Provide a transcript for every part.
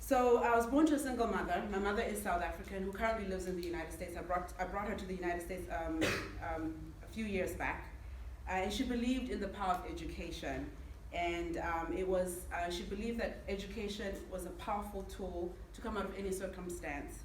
So I was born to a single mother. My mother is South African, who currently lives in the United States. I brought her to the United States a few years back. And she believed in the power of education. And she believed that education was a powerful tool to come out of any circumstance.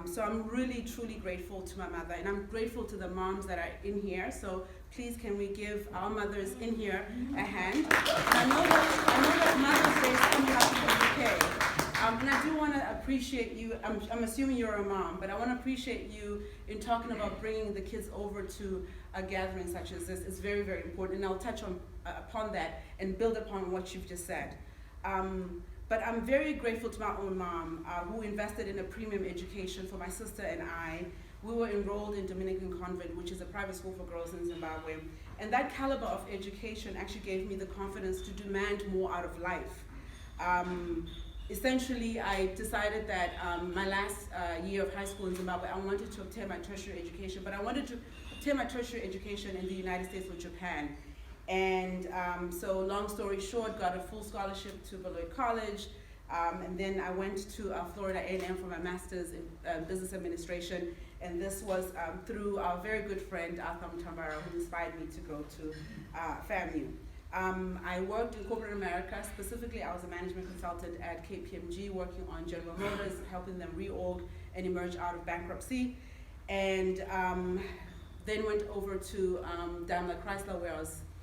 So I'm really, truly grateful to my mother, and I'm grateful to the moms that are in here. So please, can we give our mothers in here a hand? And I know that Mother's Day is coming up in the UK, and I do want to appreciate you. I'm assuming you're a mom, but I want to appreciate you in talking about bringing the kids over to a gathering such as this. It's very, very important, and I'll touch upon that and build upon what you've just said. But I'm very grateful to my own mom, who invested in a premium education for my sister and I. We were enrolled in Dominican Convent, which is a private school for girls in Zimbabwe. And that caliber of education actually gave me the confidence to demand more out of life. Essentially, I decided that my last year of high school in Zimbabwe, I wanted to obtain my tertiary education, but I wanted to obtain my tertiary education in the United States or Japan. And so long story short, got a full scholarship to Bulawayo College, and then I went to Florida A&M for my master's in business administration, and this was through our very good friend Arthur Mtambara, who inspired me to go to FAMU. I worked in corporate America. Specifically, I was a management consultant at KPMG, working on General Motors, helping them reorg and emerge out of bankruptcy, and then went over to Daimler Chrysler, where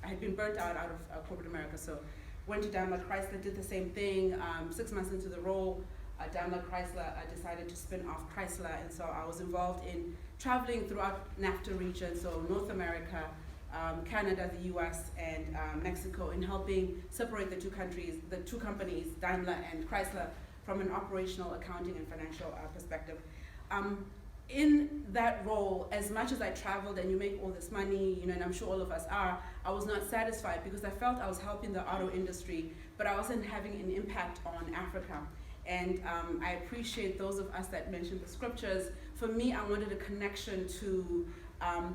I had been burnt out of corporate America, so went to Daimler Chrysler, did the same thing. 6 months into the role, Daimler Chrysler decided to spin off Chrysler, and so I was involved in traveling throughout NAFTA region, so North America, Canada, the US, and Mexico, in helping separate the two companies, Daimler and Chrysler, from an operational, accounting, and financial perspective. In that role, as much as I traveled and you make all this money, and I'm sure all of us are, I was not satisfied because I felt I was helping the auto industry, but I wasn't having an impact on Africa. And I appreciate those of us that mentioned the scriptures. For me, I wanted a connection to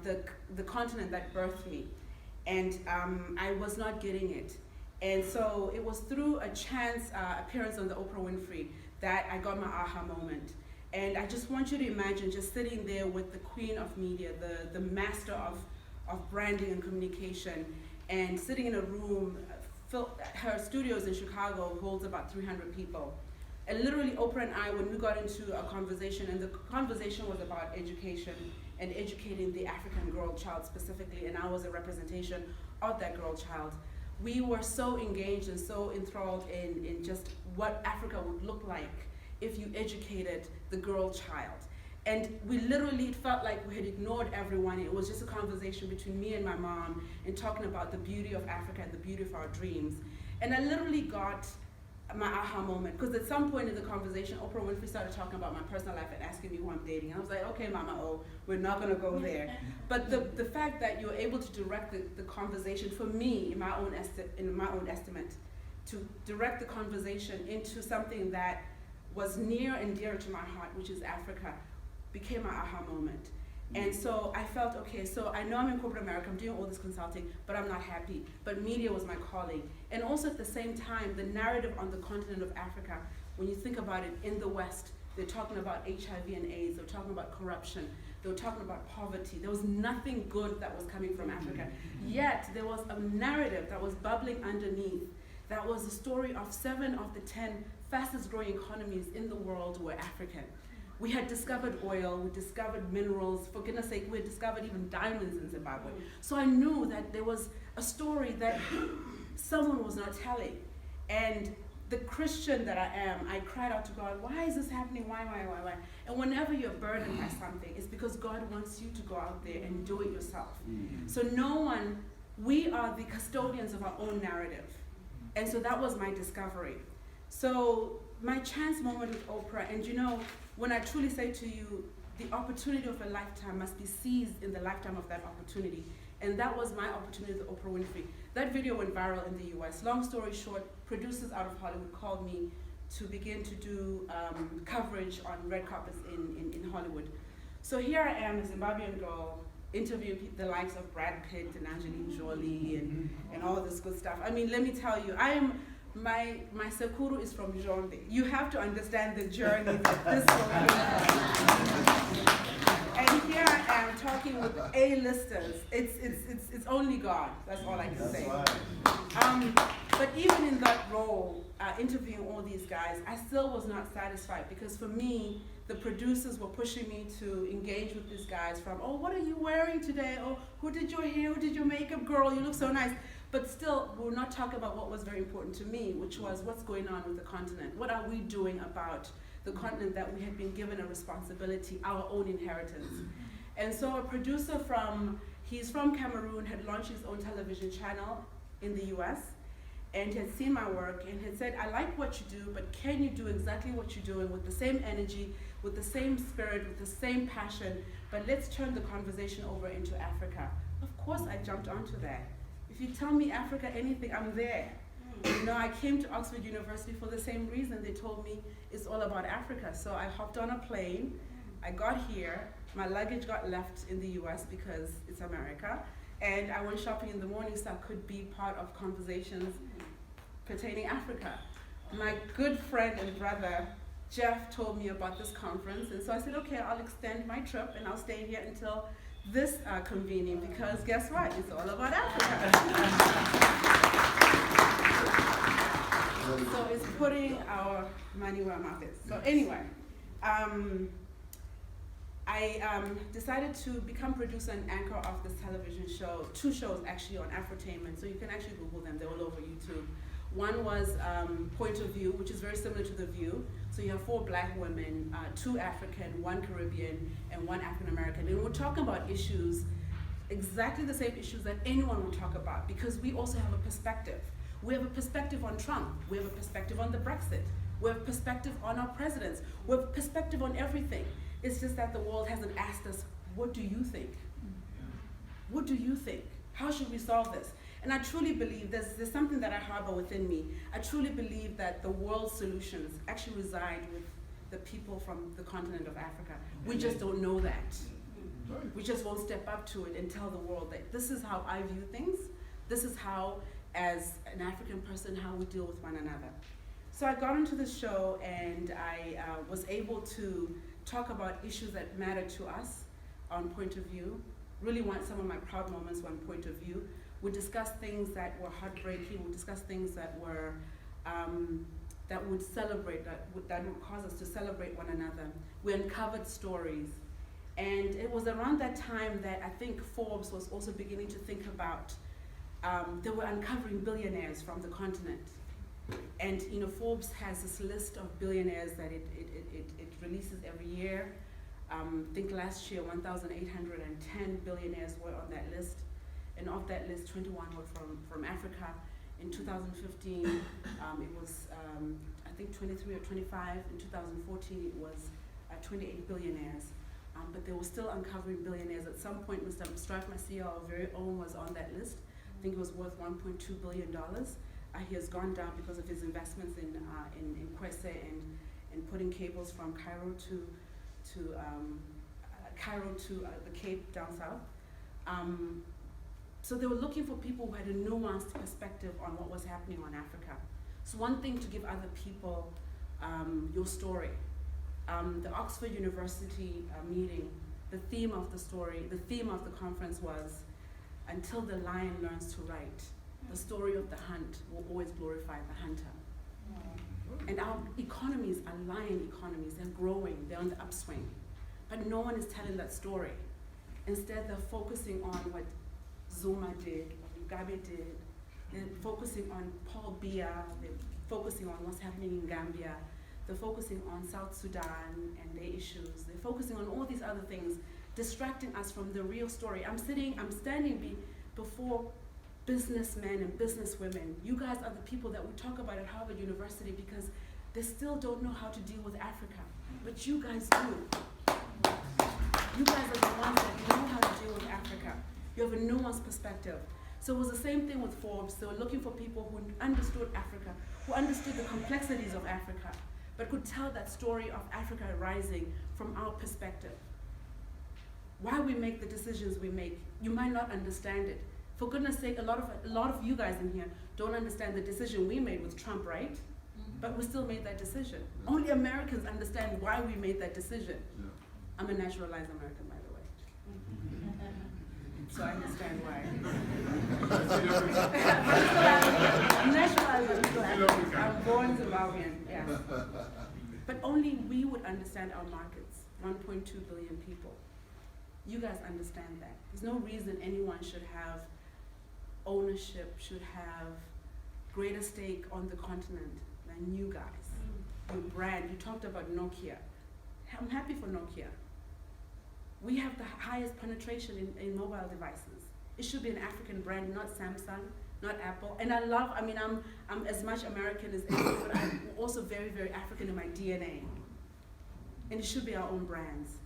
the continent that birthed me, and I was not getting it. And so it was through a chance appearance on the Oprah Winfrey that I got my aha moment. And I just want you to imagine just sitting there with the queen of media, the master of branding and communication, and sitting in a room. Her studios in Chicago holds about 300 people. And literally Oprah and I, when we got into a conversation, and the conversation was about education and educating the African girl child specifically, and I was a representation of that girl child. We were so engaged and so enthralled in just what Africa would look like if you educated the girl child. And we literally, it felt like we had ignored everyone. It was just a conversation between me and my mom and talking about the beauty of Africa and the beauty of our dreams. And I literally got my aha moment, because at some point in the conversation, Oprah Winfrey started talking about my personal life and asking me who I'm dating. And I was like, okay, Mama, we're not gonna go there. But the fact that you're able to direct the conversation, for me, in my own estimate, to direct the conversation into something that was near and dear to my heart, which is Africa, became my aha moment. And so I felt, okay, so I know I'm in corporate America, I'm doing all this consulting, but I'm not happy. But media was my calling. And also at the same time, the narrative on the continent of Africa, when you think about it, in the West, they're talking about HIV and AIDS, they're talking about corruption, they were talking about poverty. There was nothing good that was coming from Africa. Yet there was a narrative that was bubbling underneath. That was the story of 7 of the 10 fastest growing economies in the world were African. We had discovered oil, we discovered minerals, for goodness sake, we had discovered even diamonds in Zimbabwe. So I knew that there was a story that someone was not telling. And the Christian that I am, I cried out to God, why is this happening, why? And whenever you're burdened by something, it's because God wants you to go out there and do it yourself. So we are the custodians of our own narrative. And so that was my discovery. So my chance moment with Oprah, and when I truly say to you, the opportunity of a lifetime must be seized in the lifetime of that opportunity. And that was my opportunity with Oprah Winfrey. That video went viral in the US. Long story short, producers out of Hollywood called me to begin to do coverage on red carpets in Hollywood. So here I am, a Zimbabwean girl, interviewing the likes of Brad Pitt and Angelina Jolie and all this good stuff. I mean, let me tell you, I am my Sekuru is from Jombe. You have to understand the journey that this woman is. And here I am talking with A-listers. It's only God. That's all I can say. But even in that role, interviewing all these guys, I still was not satisfied, because for me, the producers were pushing me to engage with these guys from, oh, what are you wearing today? Oh, who did your hair? Who did your makeup? Girl, you look so nice. But still, we're not talking about what was very important to me, which was what's going on with the continent. What are we doing about the continent that we had been given a responsibility, our own inheritance? And so a producer he's from Cameroon, had launched his own television channel in the US, and had seen my work and had said, I like what you do, but can you do exactly what you're doing with the same energy, with the same spirit, with the same passion, but let's turn the conversation over into Africa. Of course I jumped onto that. If you tell me Africa anything, I'm there. You know, I came to Oxford University for the same reason. They told me it's all about Africa. So I hopped on a plane, I got here, my luggage got left in the US because it's America, and I went shopping in the morning so I could be part of conversations pertaining Africa. My good friend and brother, Jeff, told me about this conference, and so I said, okay, I'll extend my trip and I'll stay here until this convening, because guess what? It's all about Africa. So it's putting our money where our mouth is. So anyway, I decided to become producer and anchor of this television show, 2 shows actually on Afrotainment, so you can actually Google them, they're all over YouTube. One was Point of View, which is very similar to The View. So you have 4 black women, 2 African, 1 Caribbean, and 1 African American. And we're talking about issues, exactly the same issues that anyone will talk about, because we also have a perspective. We have a perspective on Trump. We have a perspective on the Brexit. We have a perspective on our presidents. We have a perspective on everything. It's just that the world hasn't asked us, what do you think? What do you think? How should we solve this? And I truly believe there's something that I harbor within me. I truly believe that the world's solutions actually reside with the people from the continent of Africa. We just don't know that. We just won't step up to it and tell the world that this is how I view things. This is how, as an African person, how we deal with one another. So I got into the show, and I was able to talk about issues that matter to us on Point of View. Really want some of my proud moments on Point of View. We discussed things that were heartbreaking. We discussed things that were that would celebrate, that would cause us to celebrate one another. We uncovered stories, and it was around that time that I think Forbes was also beginning to think about. They were uncovering billionaires from the continent, and you know, Forbes has this list of billionaires that it releases every year. I think last year 1,810 billionaires were on that list. And of that list, 21 were from Africa. In 2015, it was, I think 23 or 25. In 2014, it was 28 billionaires. But they were still uncovering billionaires. At some point, Mr. Strife, my CEO, our very own, was on that list. I think it was worth $1.2 billion. He has gone down because of his investments in Kwese and putting cables from Cairo to the Cape down south. So they were looking for people who had a nuanced perspective on what was happening on Africa. So one thing to give other people your story. The Oxford University meeting, the theme of the story, the theme of the conference was, until the lion learns to write, the story of the hunt will always glorify the hunter. And our economies are lion economies. They're growing, they're on the upswing. But no one is telling that story. Instead, they're focusing on what Zuma did, what Mugabe did. They're focusing on Paul Biya. They're focusing on what's happening in Gambia. They're focusing on South Sudan and their issues. They're focusing on all these other things, distracting us from the real story. I'm standing before businessmen and businesswomen. You guys are the people that we talk about at Harvard University because they still don't know how to deal with Africa. But you guys do. You guys are the ones that know how to deal with Africa. You have a nuanced perspective. So it was the same thing with Forbes. They were looking for people who understood Africa, who understood the complexities of Africa, but could tell that story of Africa rising from our perspective. Why we make the decisions we make, you might not understand it, For goodness sake, a lot of you guys in here don't understand the decision we made with Trump, right? But we still made that decision. Yeah. Only Americans understand why we made that decision. Yeah. I'm a naturalized American, by the way. So I understand why. I'm naturalized, but still African. I'm born Zimbabwean, yes. But only we would understand our markets, 1.2 billion people. You guys understand that. There's no reason anyone should have ownership, should have greater stake on the continent than you guys. Your brand, you talked about Nokia. I'm happy for Nokia. We have the highest penetration in mobile devices. It should be an African brand, not Samsung, not Apple. And I'm as much American as anyone, but I'm also very, very African in my DNA. And it should be our own brands.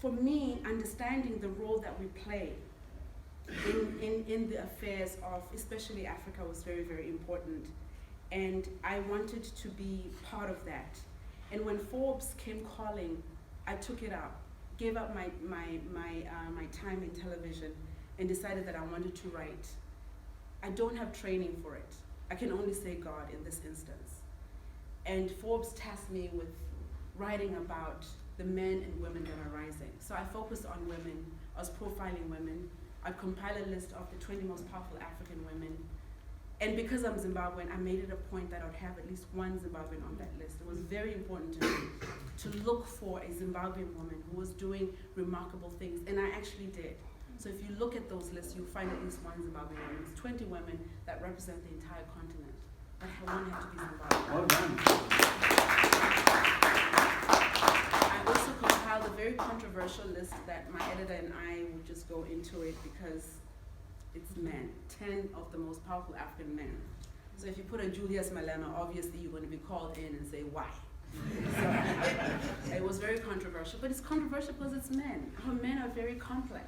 For me, understanding the role that we play in the affairs of especially Africa was very, very important. And I wanted to be part of that. And when Forbes came calling, I took it up, gave up my time in television, and decided that I wanted to write. I don't have training for it. I can only say God in this instance. And Forbes tasked me with writing about the men and women that are rising. So I focused on women. I was profiling women. I compiled a list of the 20 most powerful African women. And because I'm Zimbabwean, I made it a point that I would have at least one Zimbabwean on that list. It was very important to me to look for a Zimbabwean woman who was doing remarkable things, and I actually did. So if you look at those lists, you'll find at least one Zimbabwean woman. It's 20 women that represent the entire continent, but one had to be Zimbabwean. Well done. I also compiled a very controversial list that my editor and I would just go into it because it's men, 10 of the most powerful African men. So if you put a Julius Malema, obviously you're going to be called in and say, why? So it was very controversial, but it's controversial because it's men. Our men are very complex.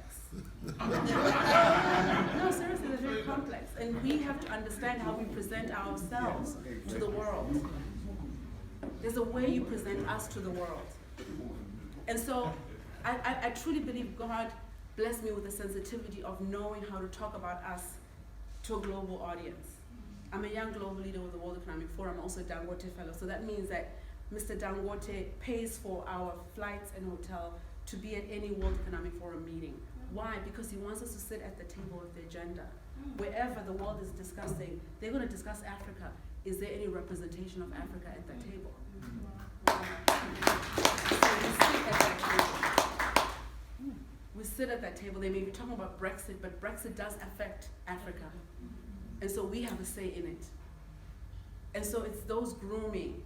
No, seriously, they're very complex. And we have to understand how we present ourselves to the world. There's a way you present us to the world. And so I truly believe God blessed me with the sensitivity of knowing how to talk about us to a global audience. I'm a young global leader with the World Economic Forum, also a Dangote Fellow. So that means that Mr. Dangote pays for our flights and hotel to be at any World Economic Forum meeting. Why? Because he wants us to sit at the table of the agenda. Wherever the world is discussing, they're going to discuss Africa. Is there any representation of Africa at that table? We sit at that table. They may be talking about Brexit, but Brexit does affect Africa. And so we have a say in it. And so it's those grooming.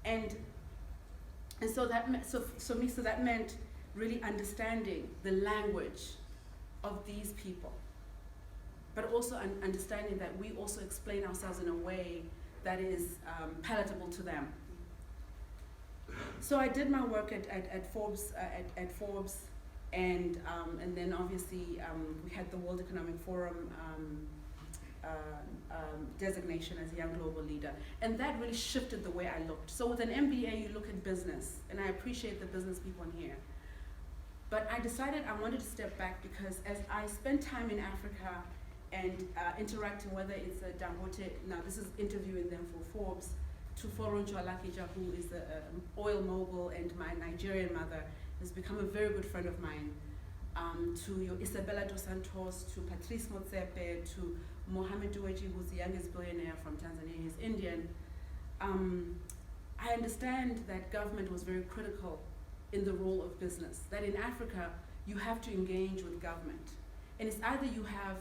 And so that meant really understanding the language of these people, but also understanding that we also explain ourselves in a way that is palatable to them. So I did my work at Forbes, and then obviously we had the World Economic Forum designation as a young global leader, and that really shifted the way I looked. So with an MBA, you look at business, and I appreciate the business people in here. But I decided I wanted to step back because as I spent time in Africa and interacting, whether it's a Dangote, now this is interviewing them for Forbes, to Foroncho Alakija, who is an oil mogul, and my Nigerian mother has become a very good friend of mine, to your Isabella dos Santos, to Patrice Motsepe, to Mohamed Duweji, who's the youngest billionaire from Tanzania, he's Indian. I understand that government was very critical in the role of business, that in Africa, you have to engage with government. And it's either you have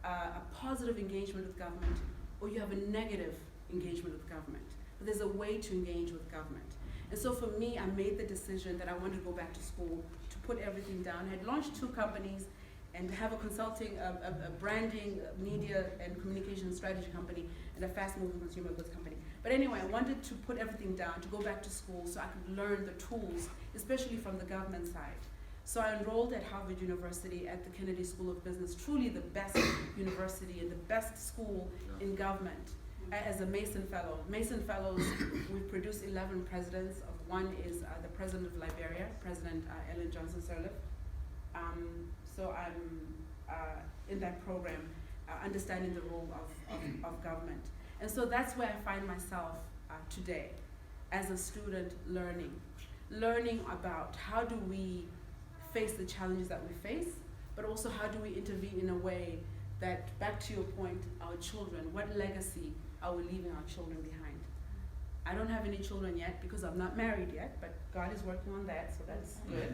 a positive engagement with government or you have a negative engagement with government. But there's a way to engage with government. And so for me, I made the decision that I wanted to go back to school, to put everything down. I had launched 2 companies and have a consulting, a branding, media and communication strategy company, and a fast-moving consumer goods company. But anyway, I wanted to put everything down, to go back to school so I could learn the tools, especially from the government side. So I enrolled at Harvard University at the Kennedy School of Business, truly the best university and the best school in government, as a Mason Fellow. Mason Fellows, we've produced 11 presidents. One is the president of Liberia, President Ellen Johnson Sirleaf. So in that program, understanding the role of government. And so that's where I find myself today, as a student learning about how do we face the challenges that we face, but also how do we intervene in a way that, back to your point, our children, what legacy are we leaving our children behind? I don't have any children yet because I'm not married yet, but God is working on that, so that's good.